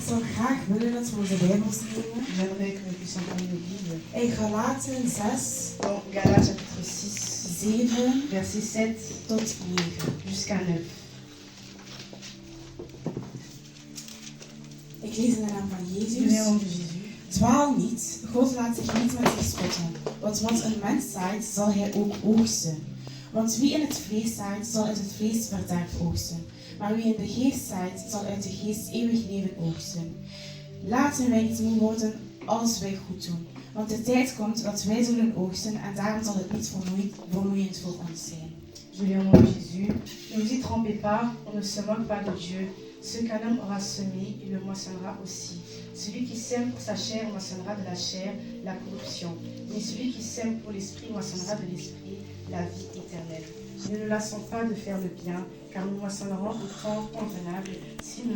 zou graag willen dat we onze Bijbels nemen. J'aimerais que nous puissions prendre nos Bibles. In Galaten 6, Dans Galates chapitre 6, 7 versets 7 tot 9. jusqu'à 9. Ik lees in de naam van Je Jezus. vais au nom de Jésus. Dwaal niet, God laat zich niet met zich spotten. Want wat een mens zaait, zal hij ook oogsten. Want wie in het vlees zaait, zal uit het vlees verderf oogsten. Maar wie in de geest zaait, zal uit de geest eeuwig leven oogsten. Laten wij niet moe worden als wij goed doen. Want de tijd komt dat wij zullen oogsten en daarom zal het niet vermoeiend voor ons zijn. Je lis au nom de Jésus. Ne vous y trompez pas, on ne se moque pas de Dieu. Ce qu'un homme aura semé, il le moissonnera aussi. Celui qui sème pour sa chair moissonnera de la chair la corruption. Mais celui qui sème pour l'esprit moissonnera de l'esprit la vie éternelle. Ne nous lassons pas de faire le bien, car nous moissonnerons au temps convenable si nous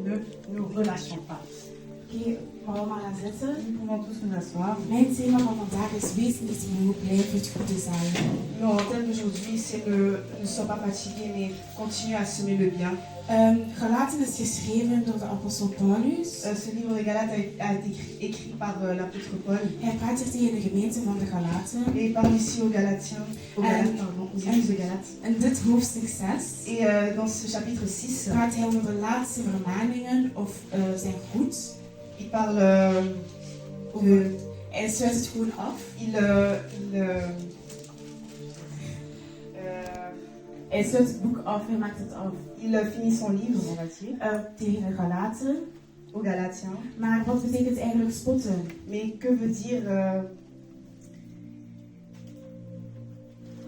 ne nous relâchons pas. Oké, maar we gaan zitten. Nous pouvons tous nous asseoir. Mijn thema van vandaag is wees niet moe, blijf het goede zaaien. Non, le thème d'aujourd'hui, c'est ne sois pas fatigué, mais continue à semer le bien. Galaten is geschreven door de apostel Paulus. Ce livre de Galates a été écrit par l'apôtre Paul. Hij praat hier tegen de gemeente van de Galaten. Et il parle ici aux Galatiens, aux églises de Galates. In dit hoofdstuk 6 Et dans ce chapitre 6, praat hij over de laatste vermaningen of zijn goed. il parle Hij sluit het gewoon af. Hij sluit het boek af, hij maakt het af il finit son livre, on va dire, tegen de Galaten. aux Galatiens. Maar wat betekent eigenlijk spotten? Mais que veut dire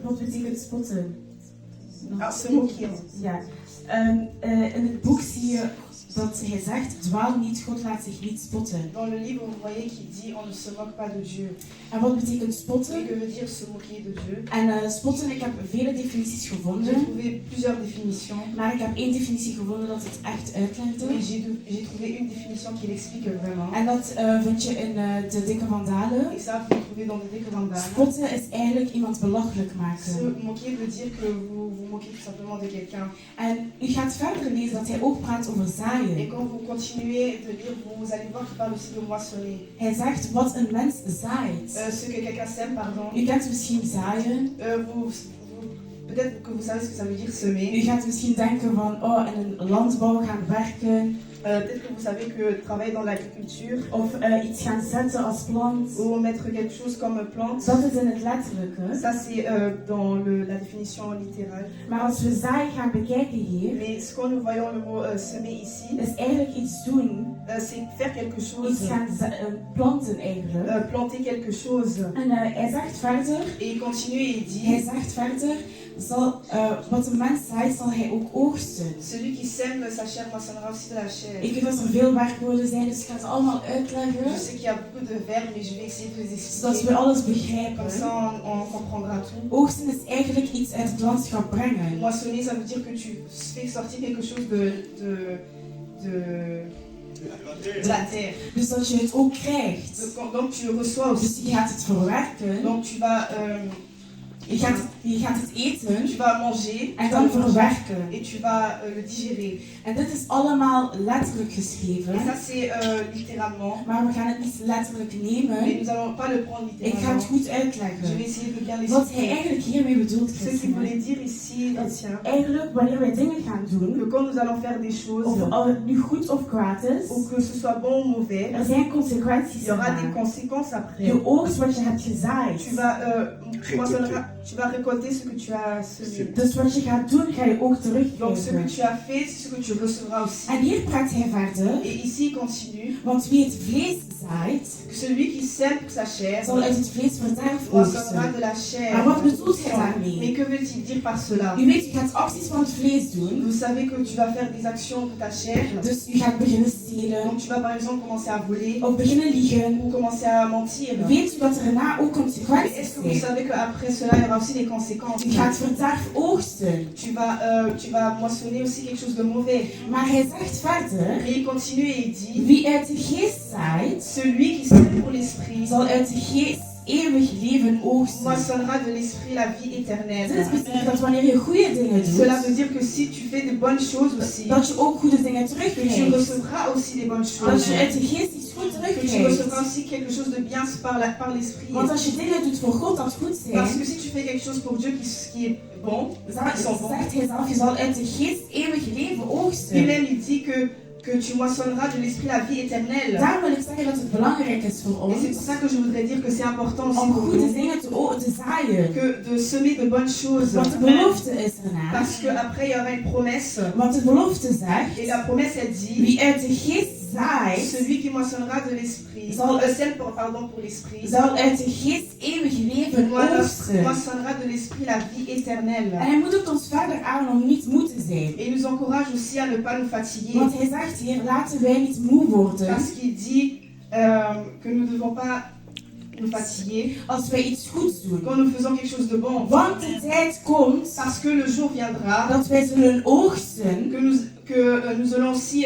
Wat betekent spotten? se moquer? Ja. In het boek zie je dat hij zegt, dwaal niet, God laat zich niet spotten. Dans le livre, vous voyez qu'il dit on ne se moque pas de Dieu. En wat betekent Mais spotten? que veut dire se moquer de Dieu? En spotten, ik heb vele definities J'ai gevonden, trouvé plusieurs définitions. maar ik heb één definitie gevonden dat het echt uitlegde. Mais j'ai trouvé une définition qui l'explique vraiment. En dat vind je in de dikke vandalen. Et ça, vous le trouvez dans le Dikke Vandalen. Spotten is eigenlijk iemand belachelijk Se maken. moquer veut dire que vous vous moquez tout simplement de quelqu'un. En u gaat verder lezen dat hij ook praat over Et zaaien. quand vous continuez de lire, vous allez voir qu'il parle aussi de moissonner. Hij zegt wat een mens zaait. Ce que quelqu'un sème, pardon. U kent misschien zaaien. Peut-être que vous savez ce que ça veut dire semer. U gaat misschien denken van, oh, in een landbouw gaan werken. Peut-être que vous savez que travailler dans l'agriculture Of iets gaan zetten als plant. ou mettre quelque chose comme plante, Dat is in het letterlijke. ça c'est dans la définition littérale. Maar als we zaaien gaan bekijken hier, Mais quand nous voyons le mot semer ici, is eigenlijk iets doen. c'est faire quelque Iets chose, gaan planten eigenlijk. planter quelque chose. En hij zegt verder, Et il continue et il hij dit, zegt verder, wat een mens zaait, zal hij ook oogsten. celui qui sème sa chair moissonnera aussi de la chair. Ik weet dat er veel werkwoorden zijn, dus ik ga ze allemaal uitleggen, Je sais qu'il y a beaucoup de verbes, mais je vais essayer de les zodat we expliquer. alles Comme begrijpen. ça, on comprendra tout. Oogsten is eigenlijk iets uit het landschap brengen. Moissonner, ça veut dire que tu fais sortir quelque chose de la terre. Dus dat je het ook krijgt. Donc tu le reçois aussi. Dus je gaat het verwerken, Donc tu vas, je gaat het eten tu vas manger, en dan verwerken. et tu vas le digérer. En dit is allemaal letterlijk Et geschreven, ça c'est littéralement. maar we gaan het niet letterlijk Mais nemen. nous allons pas le prendre Ik ga het littéralement. goed Je vais uitleggen. essayer de bien Wat hij l'expliquer. eigenlijk hiermee bedoelt, Ce qu'il christenen. voulait dire ici, Chrétien, Eigenlijk, wanneer wij dingen gaan que doen, quand nous allons faire des choses, of het nu goed of kwaad is, ou que ce soit bon ou mauvais, er zijn consequenties il y aura des eraan. conséquences après. Je oogst wat je hebt gezaaid. Tu vas récolter ce que tu as semé. Dus wat je gaat doen, ga je ook Donc ce que terugkrijgen. tu as fait, c'est ce que tu recevras aussi. En hier praat hij verder, Et ici, il continue. want wie het vlees zaait, Que celui qui sème pour sa chair zal uit het vlees verderf moissonnera oogsten. de la chair. Maar wat bedoelt hij Mais daarmee? que veut-il dire par cela? U weet, je gaat acties van het vlees doen, Vous savez que tu vas faire des actions pour ta chair. dus u gaat beginnen stelen, Donc tu vas par exemple commencer à voler of beginnen liegen. ou commencer à mentir. Weet u dat er daarna ook Mais consequenties est-ce que vous zijn? savez qu'après cela, il y aura aussi des conséquences? U gaat verderf oogsten. Tu vas moissonner aussi quelque chose de mauvais. Maar hij zegt verder, Et il continue et il dit, wie uit de geest zaait, celui qui sème pour l'esprit zal uit de geest eeuwig leven oogsten. moissonnera de l'esprit la vie éternelle. Dit betekent dat wanneer je goede dingen Cela doet, veut dire que si tu fais de bonnes choses aussi, dat je ook goede dingen que tu terugkrijgt. recevras aussi des bonnes Dat choses. je uit de geest iets goed Que tu terugkrijgt. recevras aussi quelque chose de bien par l'esprit. Want als je dingen doet voor God dat goed Parce zijn, que si tu fais quelque chose pour Dieu qui est bon, qui sont bons, zegt hij zelf, je zal uit de geest eeuwig leven oogsten. lui-même il dit que tu moissonneras de l'esprit la vie éternelle. Daarom wil ik zeggen dat het belangrijk is voor Et c'est ons pour ça que je voudrais dire que c'est important aussi om pour goede nous dingen te zaaien. que de semer de bonnes choses. Want de belofte is ernaar. Parce qu'après il y aura une promesse. Want de belofte zegt, Et la promesse elle dit, wie uit de geest zaait, celui qui moissonnera de l'esprit, pardon pour l'esprit, zal uit de geest eeuwig leven oogsten. moissonnera de l'esprit la vie éternelle. En hij moedigt ons verder aan om niet moe te zijn. Et il nous encourage aussi à ne pas nous fatiguer. Want hij zegt hier, laten wij niet moe worden Parce qu'il dit que nous ne devons pas nous fatiguer als wij iets goeds doen. quand nous faisons quelque chose de bon. Want de tijd komt Parce que le jour viendra dat wij zullen oogsten que nous allons aussi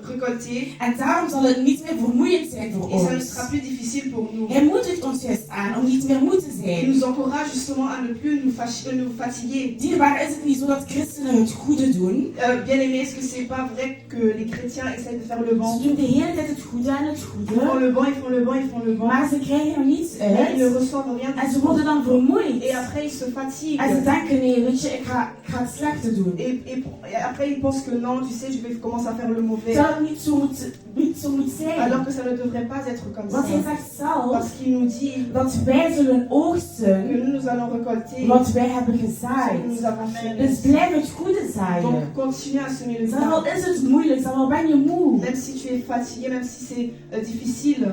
récolter. en daarom zal het niet meer vermoeiend zijn voor Et ça ne ons. sera plus difficile pour nous. Hij moedigt ons juist aan om niet meer moe te Il zijn. nous encourage justement à ne plus nous fatiguer. Dierbaar, is het niet zo dat christenen het goede doen? Bien aimé, est-ce que c'est pas vrai que les chrétiens essayent de faire le bon? Ze doen de hele tijd het goede en het Ils font goede, le bon, ils font le bon, ils font le bon. maar ze krijgen er niets Mais ils ne uit. reçoivent rien En du ze tout. worden dan vermoeid. Et après ils se fatiguent. En ze denken, nee, weet je, ik ga het slechte doen. Et après ils pensent que non, tu sais, je vais commencer à faire le mauvais. Terwijl het niet zo moet zijn. Alors que ça ne devrait pas être comme Want hij ça. zegt zelf Parce qu'il nous dit dat wij zullen que oogsten nous allons récolter wat wij hebben ce que gezaaid. nous avons fait. Dus blijf het goede zaaien. Donc continue à semer le Zelfs al bien. is het moeilijk, zelfs al ben je moe. Même si tu es fatigué, même si c'est difficile,